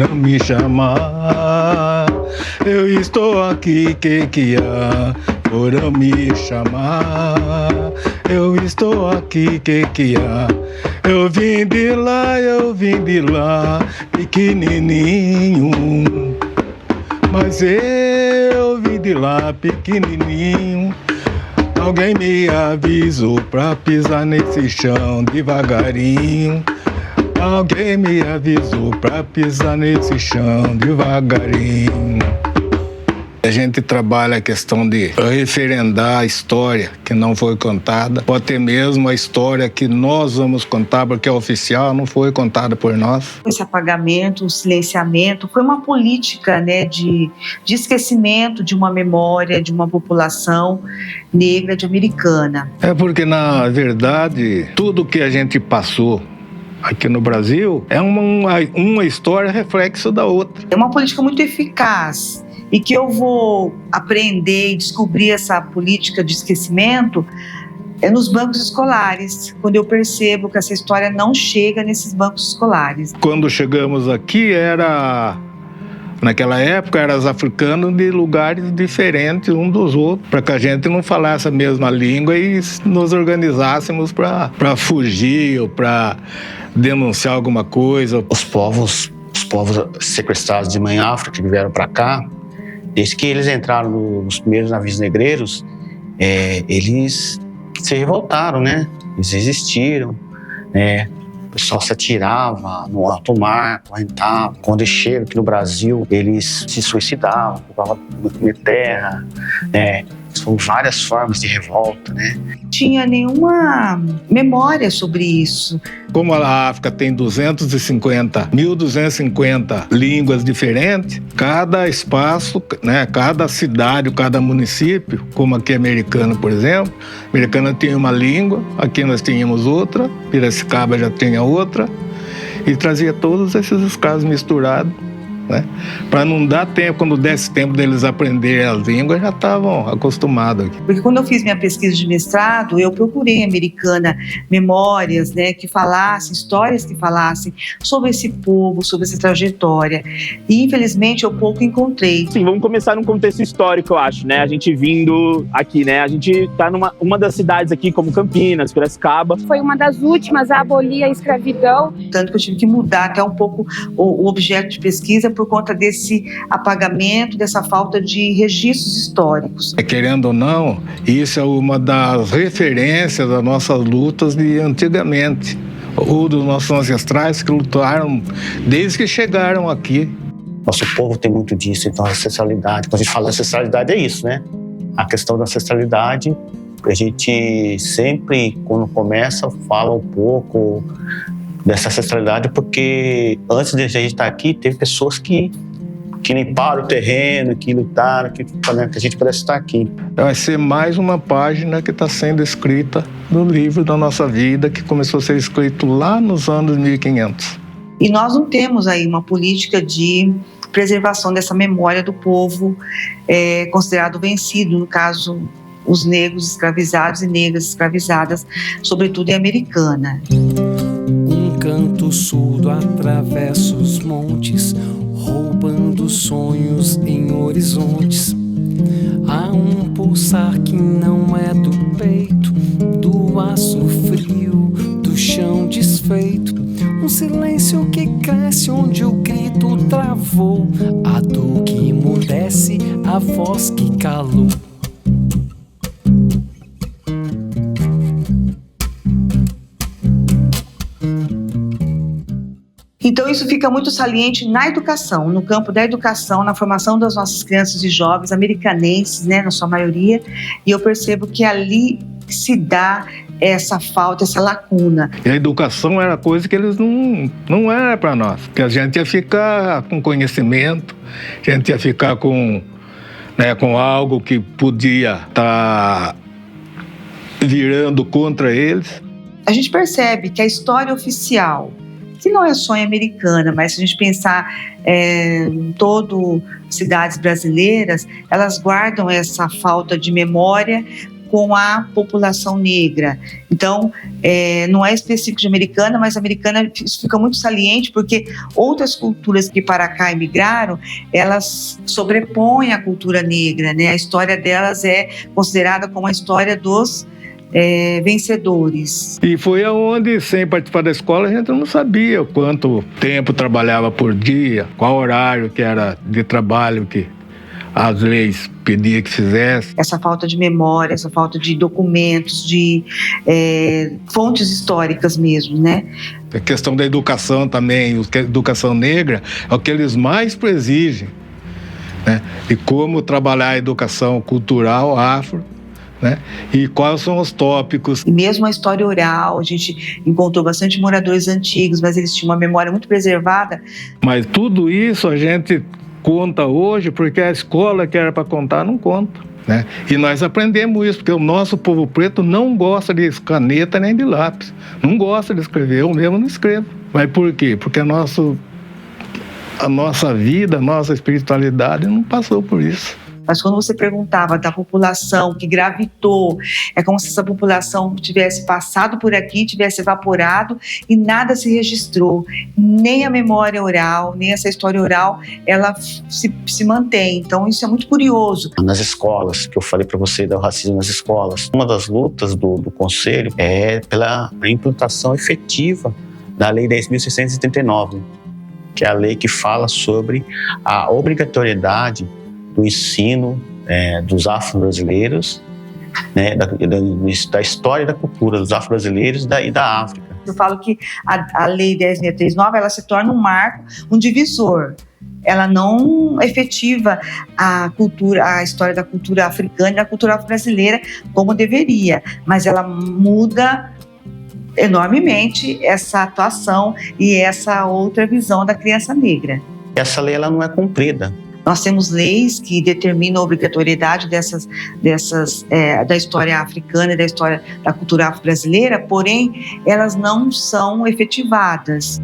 foram me chamar. Eu estou aqui, que há? Foram me chamar. Eu estou aqui, que há? Eu vim de lá, pequenininho. Mas eu vim de lá, pequenininho. Alguém me avisou pra pisar nesse chão devagarinho. Alguém me avisou pra pisar nesse chão devagarinho. A gente trabalha a questão de referendar a história que não foi contada, ou até mesmo a história que nós vamos contar, porque a oficial não foi contada por nós. Esse apagamento, o silenciamento, foi uma política, né, de esquecimento de uma memória, de uma população negra de Americana. É porque, na verdade, tudo que a gente passou aqui no Brasil é uma história reflexo da outra. É uma política muito eficaz. E que eu vou aprender e descobrir essa política de esquecimento é nos bancos escolares, quando eu percebo que essa história não chega nesses bancos escolares. Quando chegamos aqui, naquela época, eram os africanos de lugares diferentes um dos outros, para que a gente não falasse a mesma língua e nos organizássemos para fugir ou para denunciar alguma coisa. Os povos sequestrados de Mãe África que vieram para cá, desde que eles entraram nos primeiros navios negreiros, eles se revoltaram, né? Eles resistiram, né? O pessoal se atirava no alto mar, correntava. Quando eles chegam aqui no Brasil, eles se suicidavam, ocupavam comer terra, né? São várias formas de revolta, né? Não tinha nenhuma memória sobre isso. Como a África tem 1.250 línguas diferentes, cada espaço, né, cada cidade, cada município, como aqui Americana, por exemplo, Americana tinha uma língua, aqui nós tínhamos outra, Piracicaba já tinha outra, e trazia todos esses escravos misturados, né? Para não dar tempo, quando desse tempo deles aprenderem as línguas, já estavam acostumados. Porque quando eu fiz minha pesquisa de mestrado, eu procurei em Americana memórias, né, que falassem, histórias que falassem sobre esse povo, sobre essa trajetória. E infelizmente eu pouco encontrei. Sim, vamos começar num contexto histórico, eu acho, né? A gente vindo aqui, né? A gente está numa das cidades aqui, como Campinas, Piracicaba. Foi uma das últimas a abolir a escravidão. Tanto que eu tive que mudar até um pouco o objeto de pesquisa por conta desse apagamento, dessa falta de registros históricos. Querendo ou não, isso é uma das referências das nossas lutas de antigamente, ou dos nossos ancestrais que lutaram desde que chegaram aqui. Nosso povo tem muito disso, então a ancestralidade. Quando a gente fala ancestralidade é isso, né? A questão da ancestralidade, a gente sempre, quando começa, fala um pouco dessa ancestralidade, porque antes de a gente estar aqui, teve pessoas que limparam o terreno, que lutaram, que a gente pudesse estar aqui. Vai ser mais uma página que está sendo escrita no livro da nossa vida, que começou a ser escrito lá nos anos 1500. E nós não temos aí uma política de preservação dessa memória do povo considerado vencido, no caso, os negros escravizados e negras escravizadas, sobretudo em Americana. Canto surdo atravessa os montes, roubando sonhos em horizontes. Há um pulsar que não é do peito, do aço frio, do chão desfeito. Um silêncio que cresce onde o grito travou, a dor que emudece, a voz que calou. Então isso fica muito saliente na educação, no campo da educação, na formação das nossas crianças e jovens americanenses, né, na sua maioria, e eu percebo que ali se dá essa falta, essa lacuna. E a educação era coisa que eles não era para nós, que a gente ia ficar com conhecimento, a gente ia ficar com algo que podia estar virando contra eles. A gente percebe que a história oficial, que não é só em Americana, mas se a gente pensar em todo cidades brasileiras, elas guardam essa falta de memória com a população negra. Então, não é específico de Americana, mas Americana isso fica muito saliente porque outras culturas que para cá emigraram, elas sobrepõem a cultura negra, né? A história delas é considerada como a história dos vencedores. E foi aonde, sem participar da escola, a gente não sabia quanto tempo trabalhava por dia, qual horário que era de trabalho que as leis pediam que fizesse. Essa falta de memória, essa falta de documentos, de fontes históricas mesmo, né? A questão da educação também, a educação negra é o que eles mais exigem, né? E como trabalhar a educação cultural afro, né? E quais são os tópicos. E mesmo a história oral, a gente encontrou bastante moradores antigos, mas eles tinham uma memória muito preservada. Mas tudo isso a gente conta hoje porque a escola que era para contar não conta, né? E nós aprendemos isso, porque o nosso povo preto não gosta de caneta nem de lápis, não gosta de escrever, eu mesmo não escrevo. Mas por quê? Porque a nossa vida, a nossa espiritualidade não passou por isso. Mas quando você perguntava da população que gravitou, é como se essa população tivesse passado por aqui, tivesse evaporado e nada se registrou. Nem a memória oral, nem essa história oral, ela se mantém. Então isso é muito curioso. Nas escolas, que eu falei para você do racismo nas escolas, uma das lutas do Conselho é pela implantação efetiva da Lei 10.639, que é a lei que fala sobre a obrigatoriedade do ensino dos afro-brasileiros, né, da história e da cultura dos afro-brasileiros e da África. Eu falo que a Lei 10.639 ela se torna um marco, um divisor. Ela não efetiva a história da cultura africana e da cultura afro-brasileira como deveria, mas ela muda enormemente essa atuação e essa outra visão da criança negra. Essa lei ela não é cumprida. Nós temos leis que determinam a obrigatoriedade da história africana e da história da cultura afro-brasileira, porém, elas não são efetivadas.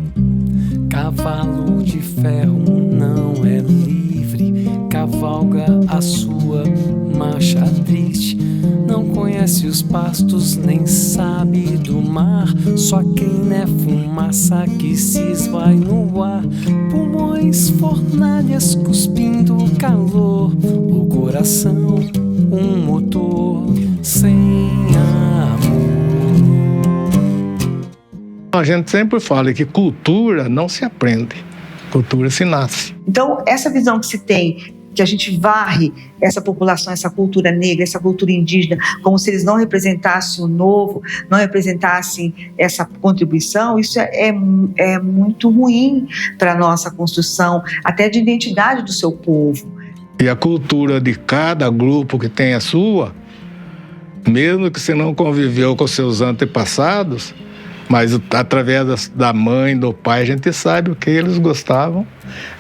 Cavalo de ferro não é livre, cavalga a sua marcha triste. Não conhece os pastos, nem sabe do mar. Só quem é fumaça que se esvai no ar. Pulmões, fornalhas, cuspindo calor. O coração, um motor sem amor. A gente sempre fala que cultura não se aprende, cultura se nasce. Então, essa visão que se tem, que a gente varre essa população, essa cultura negra, essa cultura indígena, como se eles não representassem o novo, não representassem essa contribuição, isso é muito ruim para a nossa construção, até de identidade do seu povo. E a cultura de cada grupo que tem a sua, mesmo que você não conviveu com seus antepassados, mas através da mãe, do pai, a gente sabe o que eles gostavam,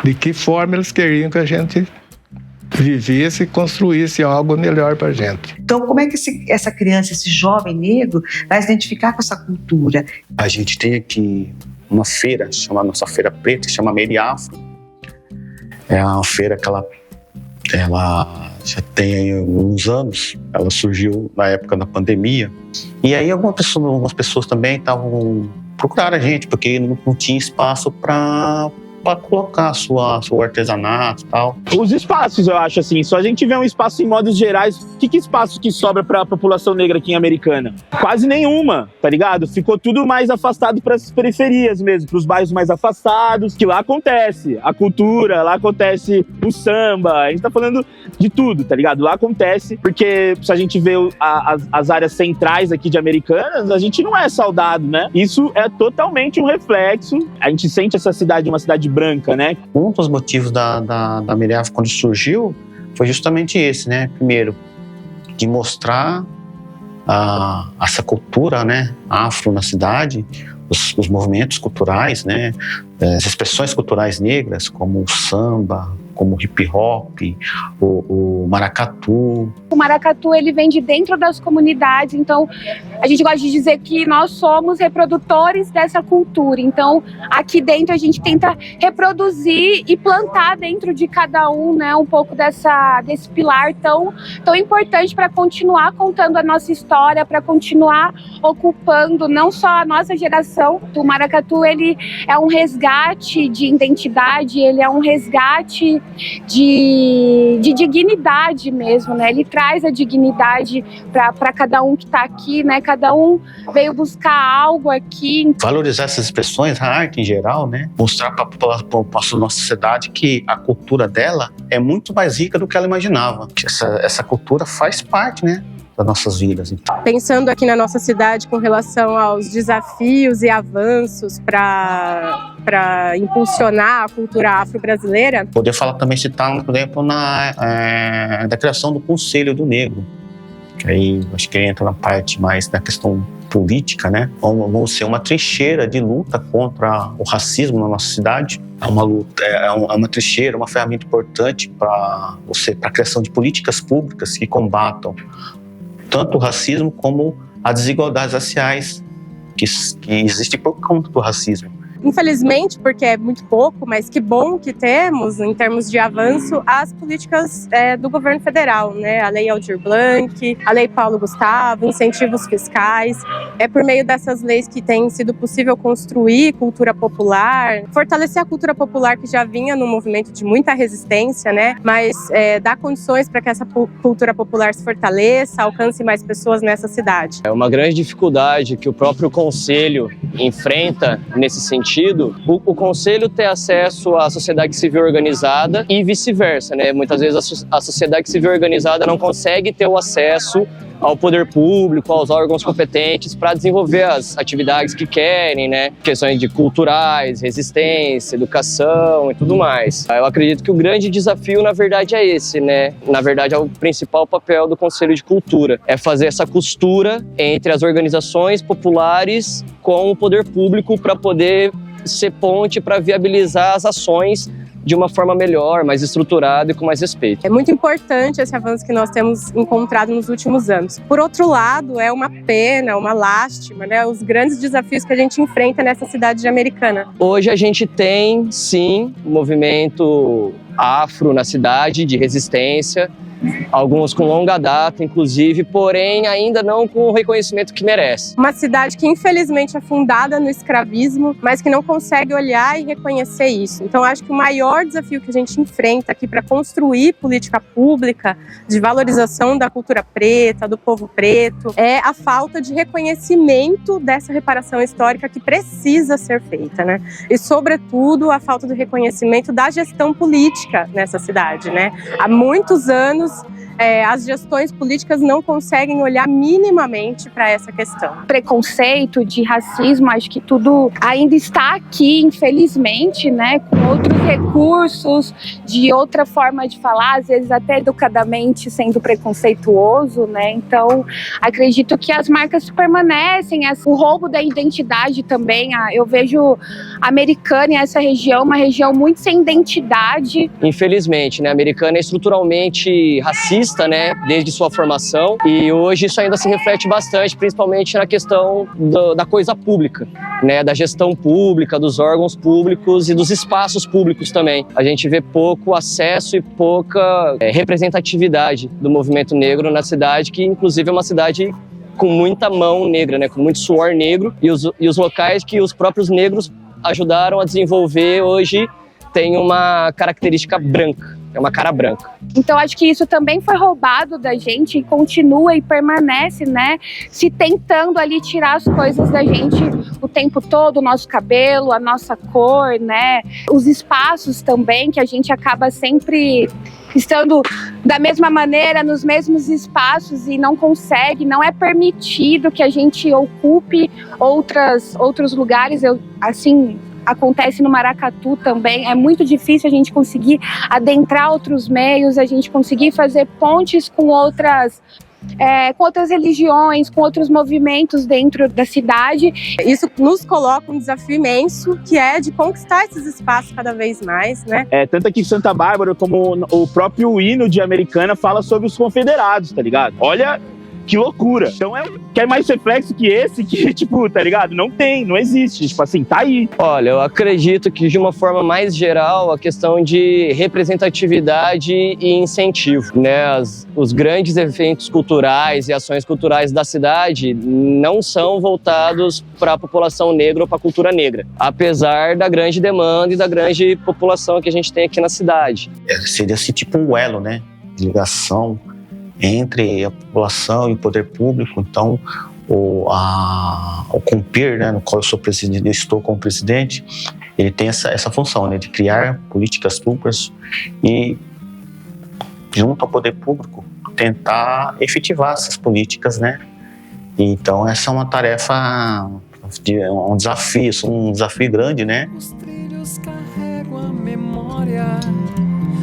de que forma eles queriam que a gente vivesse e construísse algo melhor para a gente. Então, como é que essa criança, esse jovem negro, vai se identificar com essa cultura? A gente tem aqui uma feira, chamada nossa Feira Preta, que chama Meriafro. É uma feira que ela já tem aí uns anos, ela surgiu na época da pandemia. E aí algumas pessoas também estavam procurando a gente, porque não tinha espaço para colocar seu artesanato e tal. Os espaços, eu acho assim, só a gente vê um espaço em modos gerais. Que espaço que sobra para a população negra aqui em Americana? Quase nenhuma, tá ligado? Ficou tudo mais afastado para as periferias mesmo, para os bairros mais afastados, que lá acontece a cultura, lá acontece o samba, a gente tá falando de tudo, tá ligado? Lá acontece, porque se a gente vê as áreas centrais aqui de Americanas, a gente não é saudado, né? Isso é totalmente um reflexo. A gente sente essa cidade uma cidade branca, né? Um dos motivos da Meriafro quando surgiu foi justamente esse, né? Primeiro, de mostrar essa cultura, né, afro na cidade, os movimentos culturais, né, as expressões culturais negras, como o samba, como o hip hop, o maracatu. O maracatu, ele vem de dentro das comunidades, então a gente gosta de dizer que nós somos reprodutores dessa cultura. Então, aqui dentro a gente tenta reproduzir e plantar dentro de cada um, né, um pouco desse pilar tão importante para continuar contando a nossa história, para continuar ocupando não só a nossa geração. O maracatu, ele é um resgate de identidade, ele é um resgate de dignidade mesmo, né? Ele traz a dignidade para cada um que está aqui, né? Cada um veio buscar algo aqui. Valorizar essas expressões, a arte em geral, né? Mostrar para a nossa sociedade que a cultura dela é muito mais rica do que ela imaginava. Essa cultura faz parte, né, das nossas vidas. Pensando aqui na nossa cidade com relação aos desafios e avanços para impulsionar a cultura afro-brasileira. Poder falar também, citar, por exemplo, da criação do Conselho do Negro. Que aí acho que entra na parte mais da questão política, né? Vamos ser uma trincheira de luta contra o racismo na nossa cidade. É uma luta, é uma trincheira, uma ferramenta importante para a criação de políticas públicas que combatam tanto o racismo como as desigualdades raciais que existem por conta do racismo. Infelizmente, porque é muito pouco, mas que bom que temos, em termos de avanço, as políticas do governo federal, né? A Lei Aldir Blanc, a Lei Paulo Gustavo, incentivos fiscais. É por meio dessas leis que tem sido possível construir cultura popular, fortalecer a cultura popular que já vinha num movimento de muita resistência, né? Mas dar condições para que essa cultura popular se fortaleça, alcance mais pessoas nessa cidade. É uma grande dificuldade que o próprio Conselho enfrenta nesse sentido. O Conselho ter acesso à sociedade civil organizada e vice-versa, né? Muitas vezes a sociedade civil organizada não consegue ter o acesso ao poder público, aos órgãos competentes para desenvolver as atividades que querem, né? Questões de culturais, resistência, educação e tudo mais. Eu acredito que o grande desafio, na verdade, é esse, né? Na verdade, é o principal papel do Conselho de Cultura, é fazer essa costura entre as organizações populares com o poder público para poder ser ponte para viabilizar as ações de uma forma melhor, mais estruturada e com mais respeito. É muito importante esse avanço que nós temos encontrado nos últimos anos. Por outro lado, é uma pena, uma lástima, né, os grandes desafios que a gente enfrenta nessa cidade de Americana. Hoje a gente tem, sim, um movimento afro na cidade, de resistência, alguns com longa data, inclusive, porém ainda não com o reconhecimento que merece. Uma cidade que infelizmente é fundada no escravismo, mas que não consegue olhar e reconhecer isso. Então acho que o maior desafio que a gente enfrenta aqui para construir política pública de valorização da cultura preta, do povo preto, é a falta de reconhecimento dessa reparação histórica que precisa ser feita, né? E sobretudo a falta do reconhecimento da gestão política nessa cidade, né? Há muitos anos as gestões políticas não conseguem olhar minimamente para essa questão. Preconceito, de racismo, acho que tudo ainda está aqui, infelizmente, né, com outros recursos, de outra forma de falar, às vezes até educadamente sendo preconceituoso, né, então acredito que as marcas permanecem, o roubo da identidade também, eu vejo Americana e essa região, uma região muito sem identidade. Infelizmente, né, a Americana é estruturalmente racista, né, desde sua formação, e hoje isso ainda se reflete bastante, principalmente na questão da coisa pública, né, da gestão pública, dos órgãos públicos e dos espaços públicos também. A gente vê pouco acesso e pouca representatividade do movimento negro na cidade, que inclusive é uma cidade com muita mão negra, né, com muito suor negro, e os locais que os próprios negros ajudaram a desenvolver hoje tem uma característica branca. É uma cara branca. Então acho que isso também foi roubado da gente e continua e permanece, né? Se tentando ali tirar as coisas da gente o tempo todo, o nosso cabelo, a nossa cor, né? Os espaços também, que a gente acaba sempre estando da mesma maneira, nos mesmos espaços e não consegue, não é permitido que a gente ocupe outros lugares, acontece no Maracatu também, é muito difícil a gente conseguir adentrar outros meios, a gente conseguir fazer pontes com outras com outras religiões, com outros movimentos dentro da cidade. Isso nos coloca um desafio imenso, que é de conquistar esses espaços cada vez mais, né? Tanto aqui em Santa Bárbara, como o próprio hino de Americana fala sobre os confederados, tá ligado? Olha que loucura. Então quer mais reflexo que esse, que, tipo, tá ligado? Não tem, não existe. Tipo assim, tá aí. Olha, eu acredito que de uma forma mais geral, a questão de representatividade e incentivo, né? Os grandes eventos culturais e ações culturais da cidade não são voltados para a população negra ou para a cultura negra, apesar da grande demanda e da grande população que a gente tem aqui na cidade. Seria assim, tipo um elo, né? De ligação entre a população e o poder público. Então, o CONPIR, né, no qual eu sou presidente, eu estou como presidente, ele tem essa função, né, de criar políticas públicas e, junto ao poder público, tentar efetivar essas políticas, né? Então, essa é uma tarefa, um desafio grande, né? Os trilhos carregam a memória,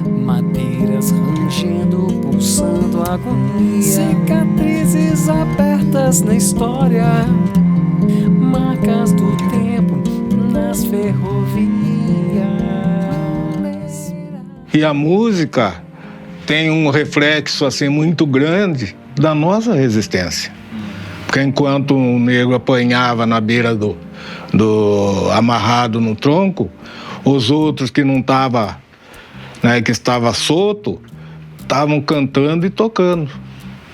madeiras rangendo, pulsando agonia, cicatrizes abertas na história, marcas do tempo nas ferrovias. E a música tem um reflexo assim muito grande da nossa resistência. Porque enquanto um negro apanhava na beira do amarrado no tronco, os outros que não estavam, né, que estava solto, estavam cantando e tocando.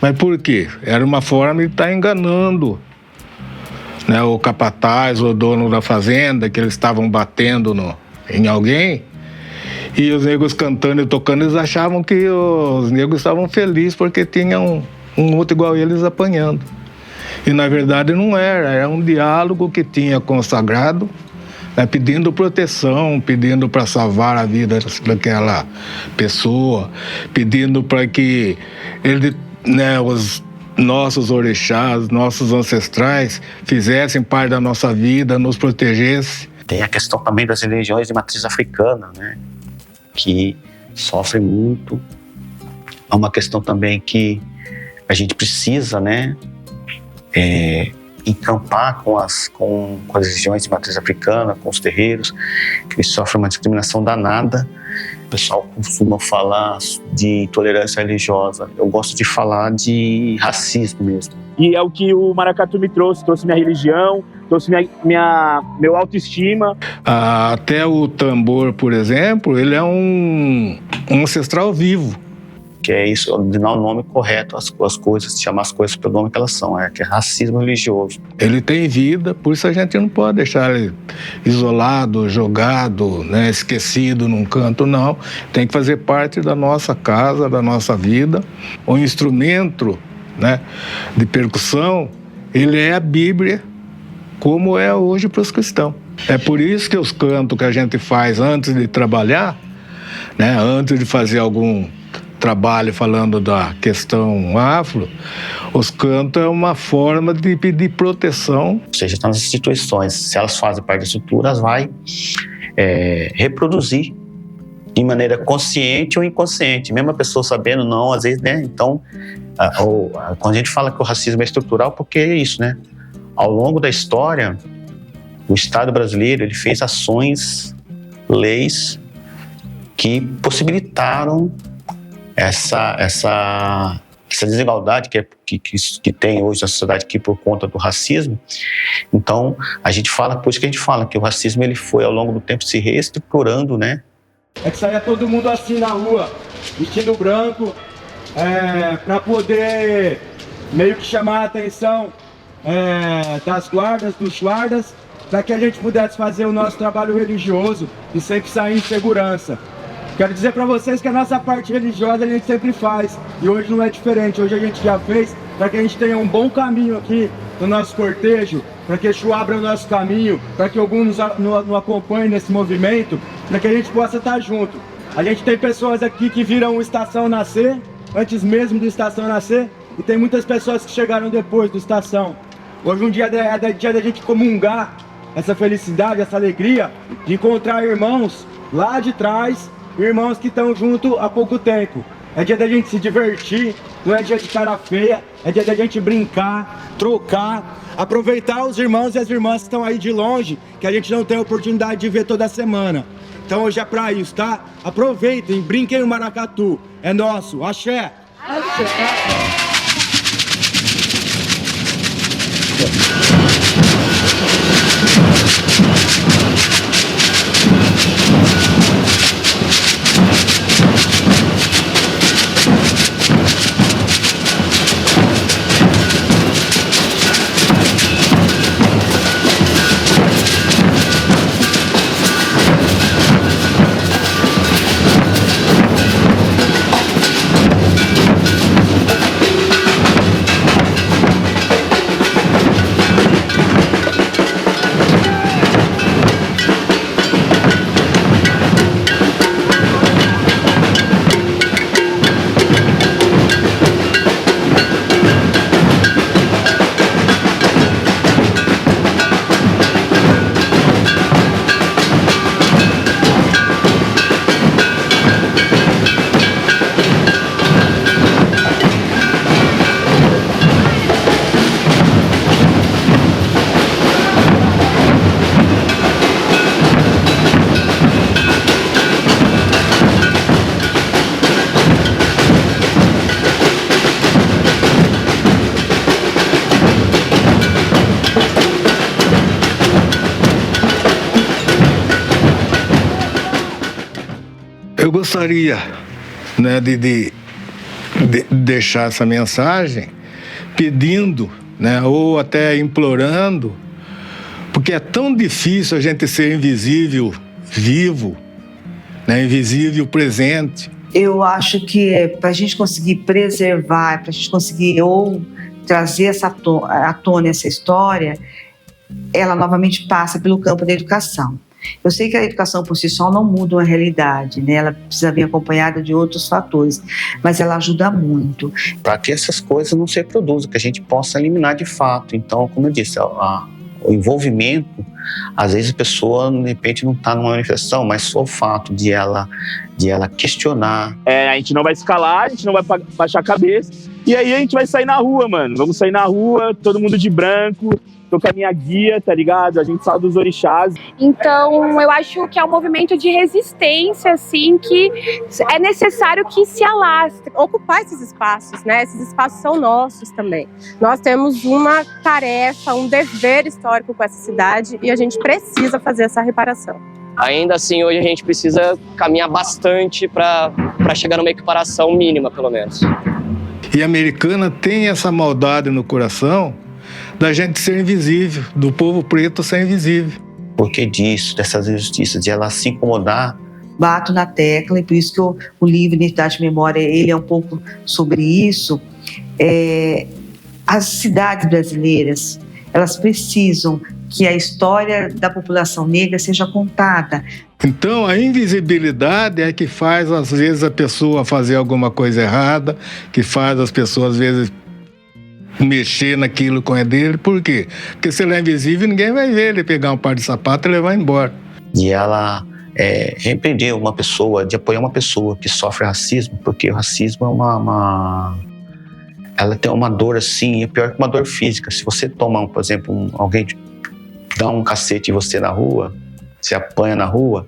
Mas por quê? Era uma forma de estar enganando, né, o capataz, o dono da fazenda, que eles estavam batendo em alguém, e os negros cantando e tocando, eles achavam que os negros estavam felizes porque tinham um outro igual eles apanhando. E na verdade não era um diálogo que tinha consagrado, né, pedindo proteção, pedindo para salvar a vida daquela pessoa, pedindo para que ele, né, os nossos orixás, nossos ancestrais fizessem parte da nossa vida, nos protegessem. Tem a questão também das religiões de matriz africana, né, que sofrem muito. É uma questão também que a gente precisa, né, encampar com as religiões de matriz africana, com os terreiros, que eles sofrem uma discriminação danada. O pessoal costuma falar de intolerância religiosa. Eu gosto de falar de racismo mesmo. E é o que o maracatu me trouxe minha religião, trouxe meu autoestima. Até o tambor, por exemplo, ele é um ancestral vivo. Que é isso, de dar o nome correto às coisas, chamar as coisas pelo nome que elas são, que é racismo religioso. Ele tem vida, por isso a gente não pode deixar ele isolado, jogado, né, esquecido num canto, não. Tem que fazer parte da nossa casa, da nossa vida. O instrumento, né, de percussão, ele é a Bíblia, como é hoje para os cristãos. É por isso que os cantos que a gente faz antes de trabalhar, né, antes de fazer algum trabalho falando da questão afro, os cantos é uma forma de pedir proteção. Ou seja, nas instituições, se elas fazem parte da estrutura, elas vai reproduzir de maneira consciente ou inconsciente, mesmo a pessoa sabendo, não, às vezes, né? Então, quando a gente fala que o racismo é estrutural, porque é isso, né? Ao longo da história, o Estado brasileiro, ele fez ações, leis que possibilitaram essa desigualdade que tem hoje na sociedade aqui por conta do racismo. Então, a gente fala, por isso que a gente fala que o racismo ele foi ao longo do tempo se reestruturando, né? É que saía todo mundo assim na rua, vestido branco, para poder meio que chamar a atenção das guardas, dos guardas, para que a gente pudesse fazer o nosso trabalho religioso e sempre sair em segurança. Quero dizer para vocês que a nossa parte religiosa a gente sempre faz, e hoje não é diferente. Hoje a gente já fez para que a gente tenha um bom caminho aqui no nosso cortejo, para que Exu abra o nosso caminho, para que alguns nos acompanhem nesse movimento, para que a gente possa estar junto. A gente tem pessoas aqui que viram o Estação nascer, antes mesmo do Estação nascer, e tem muitas pessoas que chegaram depois do Estação. Hoje um dia é dia da gente comungar essa felicidade, essa alegria de encontrar irmãos lá de trás, irmãos que estão junto há pouco tempo. é dia da gente se divertir, não é dia de cara feia, é dia da gente brincar, trocar, aproveitar os irmãos e as irmãs que estão aí de longe, que a gente não tem a oportunidade de ver toda semana. Então hoje é pra isso, tá? Aproveitem, brinquem no maracatu, é nosso, axé! Axé! Eu gostaria, né, de deixar essa mensagem pedindo, né, ou até implorando, porque é tão difícil a gente ser invisível vivo, né, invisível presente. Eu acho que para a gente conseguir preservar, para a gente conseguir ou trazer à tona essa história, ela novamente passa pelo campo da educação. Eu sei que a educação por si só não muda uma realidade, né? Ela precisa vir acompanhada de outros fatores, mas ela ajuda muito. Para que essas coisas não se reproduzam, que a gente possa eliminar de fato. Então, como eu disse, o envolvimento, às vezes a pessoa, de repente, não está numa manifestação, mas só o fato de ela questionar. A gente não vai escalar, a gente não vai baixar a cabeça, e aí a gente vai sair na rua, mano. Vamos sair na rua, todo mundo de branco, tô com a minha guia, tá ligado? A gente fala dos orixás. Então, eu acho que é um movimento de resistência, assim, que é necessário que se alastre. Ocupar esses espaços, né? Esses espaços são nossos também. Nós temos uma tarefa, um dever histórico com essa cidade e a gente precisa fazer essa reparação. Ainda assim, hoje a gente precisa caminhar bastante para chegar numa equiparação mínima, pelo menos. E a Americana tem essa maldade no coração da gente ser invisível, do povo preto ser invisível. Porque disso, dessas injustiças, de ela se incomodar. Bato na tecla, e por isso que o livro Identidade e Memória, ele é um pouco sobre isso. As cidades brasileiras, elas precisam que a história da população negra seja contada. Então, a invisibilidade é que faz, às vezes, a pessoa fazer alguma coisa errada, que faz as pessoas, às vezes, mexer naquilo com a dele. Por quê? Porque se ele é invisível, ninguém vai ver ele pegar um par de sapato e levar embora. E ela repreender uma pessoa, de apoiar uma pessoa que sofre racismo, porque o racismo é ela tem uma dor assim, é pior que uma dor física. Se você toma, por exemplo, alguém dá um cacete em você na rua, você apanha na rua,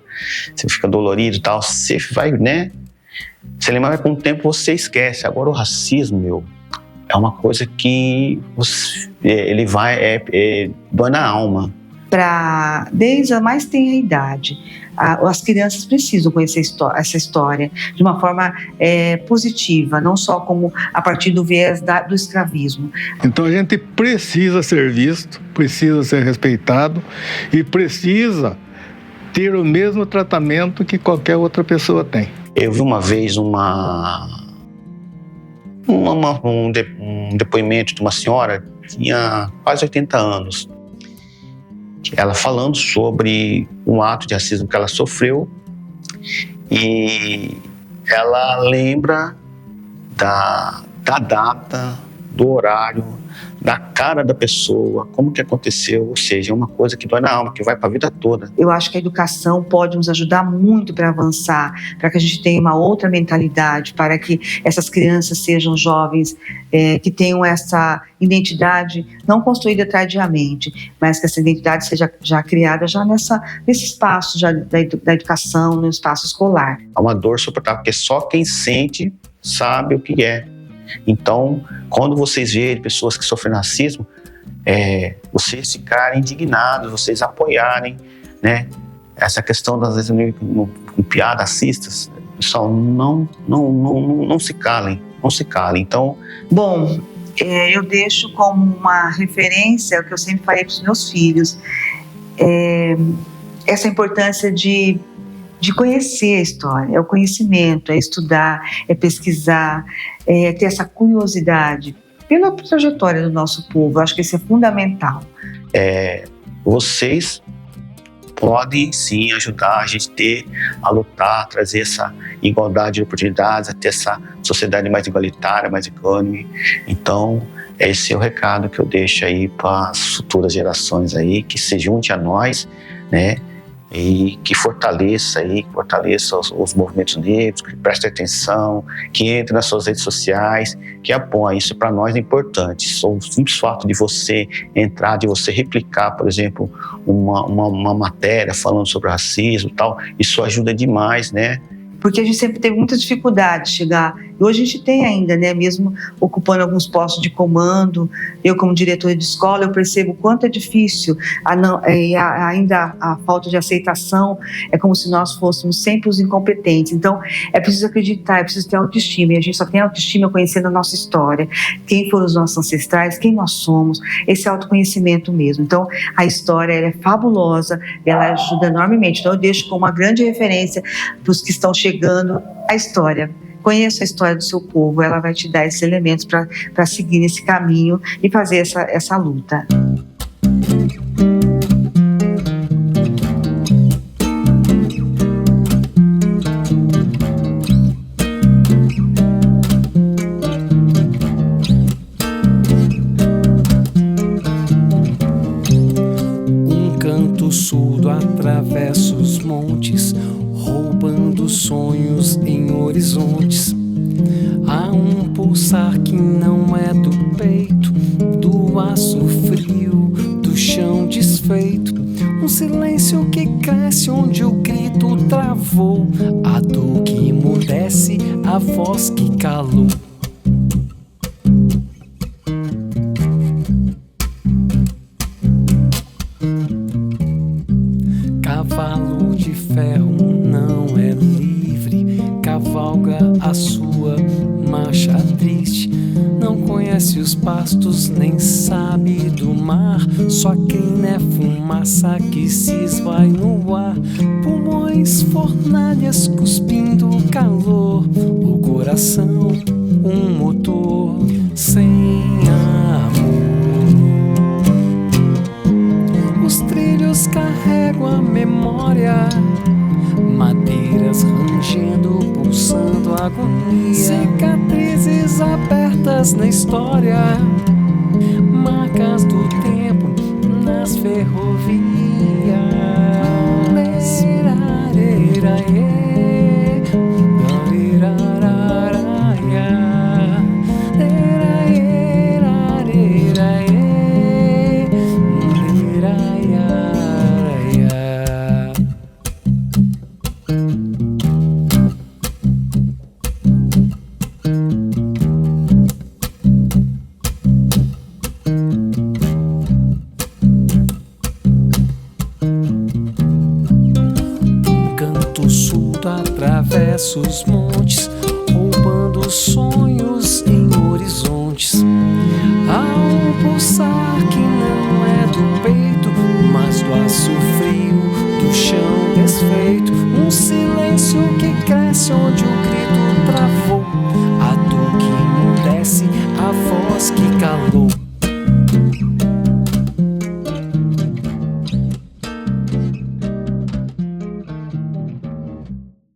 você fica dolorido e tal, você vai, né? Você lembra, mas com o tempo você esquece. Agora o racismo, é uma coisa que ele vai, dói na alma. Desde a mais tenra idade, as crianças precisam conhecer essa história de uma forma positiva, não só como a partir do viés do escravismo. Então a gente precisa ser visto, precisa ser respeitado e precisa ter o mesmo tratamento que qualquer outra pessoa tem. Eu vi uma vez um depoimento de uma senhora que tinha quase 80 anos. Ela falando sobre um ato de racismo que ela sofreu e ela lembra da data, do horário, da cara da pessoa, como que aconteceu, ou seja, é uma coisa que dói na alma, que vai para a vida toda. Eu acho que a educação pode nos ajudar muito para avançar, para que a gente tenha uma outra mentalidade, para que essas crianças sejam jovens que tenham essa identidade não construída tardiamente, mas que essa identidade seja já criada já nesse espaço já da educação, no espaço escolar. É uma dor suportável, porque só quem sente sabe o que é. Então, quando vocês verem pessoas que sofrem racismo, vocês ficarem indignados, vocês apoiarem, né? Essa questão das vezes com piadas racistas, pessoal, não se calem, não se calem. Então, bom, eu deixo como uma referência o que eu sempre falei para os meus filhos, essa importância de conhecer a história, é o conhecimento, é estudar, é pesquisar, é ter essa curiosidade pela trajetória do nosso povo. Eu acho que isso é fundamental. Vocês podem sim ajudar a gente a lutar, a trazer essa igualdade de oportunidades, a ter essa sociedade mais igualitária, mais econômica. Então, esse é o recado que eu deixo aí para as futuras gerações aí, que se junte a nós, né? E que fortaleça os movimentos negros, que preste atenção, que entre nas suas redes sociais, que apoie. Isso para nós é importante. Só o simples fato de você entrar, de você replicar, por exemplo, uma matéria falando sobre racismo e tal, isso ajuda demais, né? Porque a gente sempre teve muita dificuldade de chegar, e hoje a gente tem ainda, né, mesmo ocupando alguns postos de comando, eu como diretora de escola, eu percebo o quanto é difícil, ainda a falta de aceitação, é como se nós fôssemos sempre os incompetentes. Então, é preciso acreditar, é preciso ter autoestima, e a gente só tem autoestima conhecendo a nossa história, quem foram os nossos ancestrais, quem nós somos, esse autoconhecimento mesmo. Então, a história ela é fabulosa, ela ajuda enormemente. Então, eu deixo como uma grande referência para os que estão chegando a história. Conheça a história do seu povo, ela vai te dar esses elementos para seguir nesse caminho e fazer essa luta. Um canto surdo atravessa os montes, roubando sonhos em horizontes. Há um pulsar que não é do peito, do aço frio, do chão desfeito. Um silêncio que cresce onde o grito travou, a dor que emudece, a voz que calou. Cavalo de ferro não é livre, cavalga a sua marcha triste. Não conhece os pastos, nem sabe do mar. Só quem é fumaça que se esvai no ar. Pulmões, fornalhas cuspindo calor. O coração, um motor sem amor. Os trilhos carregam a memória, madeiras rangendo, pulsando agonia. Cicatrizes abertas na história, marcas do tempo nas ferrovias. Atravessa os montes, roubando sonhos em horizontes. Há um pulsar que não é do peito, mas do aço frio, do chão desfeito. Um silêncio que cresce onde o grito travou, a dor que emudece, a voz que calou.